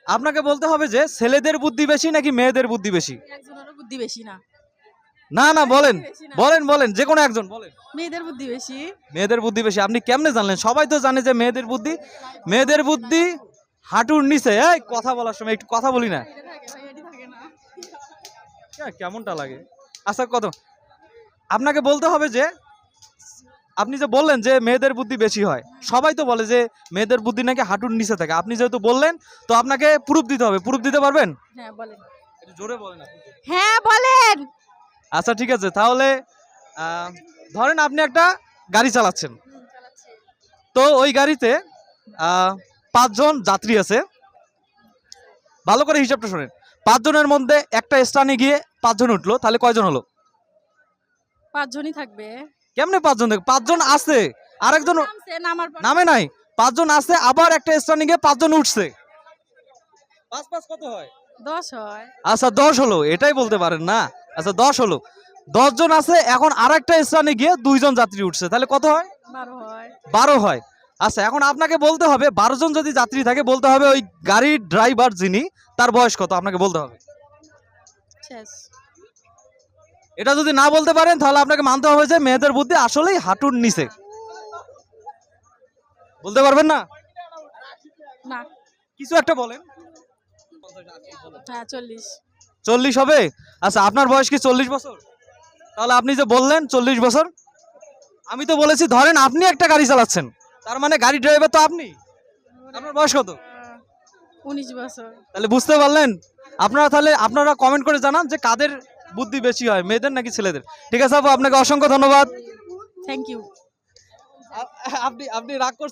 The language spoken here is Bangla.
আপনাকে বলতে হবে যে ছেলেদের বুদ্ধি বেশি নাকি মেয়েদের বুদ্ধি বেশি? একজনেরও বুদ্ধি বেশি না। না না বলেন, বেশি না। বলেন বলেন, যে কোনো একজন বলেন। মেয়েদের বুদ্ধি বেশি। মেয়েদের বুদ্ধি বেশি। আপনি কেমনে জানলেন? সবাই তো জানে যে মেয়েদের বুদ্ধি হাঁটুর নিচে। এই কথা বলার সময় একটু কথা বলি না, কেমনটা লাগে? আচ্ছা কত, আপনাকে বলতে হবে যে আপনি যে বললেন যে মেয়েদের বুদ্ধি বেশি হয়, সবাই তো বলে যে মেয়েদের বুদ্ধি নাকি হাঁটুর নিচে থাকে। আপনি যেহেতু বললেন তো আপনাকে প্রুফ দিতে হবে। প্রুফ দিতে পারবেন? হ্যাঁ বলেন। একটু জোরে বলেন আপনি। হ্যাঁ বলেন। আচ্ছা ঠিক আছে, তাহলে ধরেন আপনি একটা গাড়ি চালাচ্ছেন, তো ওই গাড়িতে 5 জন যাত্রী আছে। ভালো করে হিসাবটা শোনেন, 5 জনের মধ্যে একটা স্থানে গিয়ে 5 জন উঠলো, তাহলে কয়জন হলো? 5 জনই থাকবে। কেমনে 5 জন থাকে? 5 জন আছে, আরেকজন নামছে, নামার পর নামে নাই। 5 জন আছে, আবার একটা স্থানে গিয়ে 5 জন উঠছে। 5 5 কত হয়? 10 হয়। আচ্ছা 10 হলো, এটাই বলতে পারেন না। আচ্ছা 10 হলো, 10 জন আছে, এখন আরেকটা স্থানে গিয়ে 2 জন যাত্রী উঠছে, তাহলে কত হয়? 12 হয়। 12 হয়। আচ্ছা এখন আপনাকে বলতে হবে 12 জন যদি যাত্রী থাকে, বলতে হবে ওই গাড়ির ড্রাইভার যিনি, তার বয়স কত আপনাকে বলতে হবে। শেষ। এটা যদি না বলতে পারেন তাহলে আপনাকে মানতে হবে যে মেয়েদের বুদ্ধি আসলেই হাঁটুর নিচে। বলতে পারবেন না? না। কিছু একটা বলেন। হ্যাঁ 40। 40 হবে? আচ্ছা আপনার বয়স কি 40 বছর? তাহলে আপনি যে বললেন 40 বছর, আমি তো বলেছি ধরেন আপনি একটা গাড়ি চালাচ্ছেন, তার মানে গাড়ি ড্রাইভার তো আপনি। আপনার বয়স কত? 19 বছর। তাহলে বুঝতে পারলেন? আপনারা কমেন্ট করে জানান যে কাদের বুদ্ধি বেশি হয়, মেয়েদের নাকি ছেলেদের। ঠিক আছে আপু, আপনাকে অসংখ্য ধন্যবাদ। Thank you. আপনি রাগ করছেন?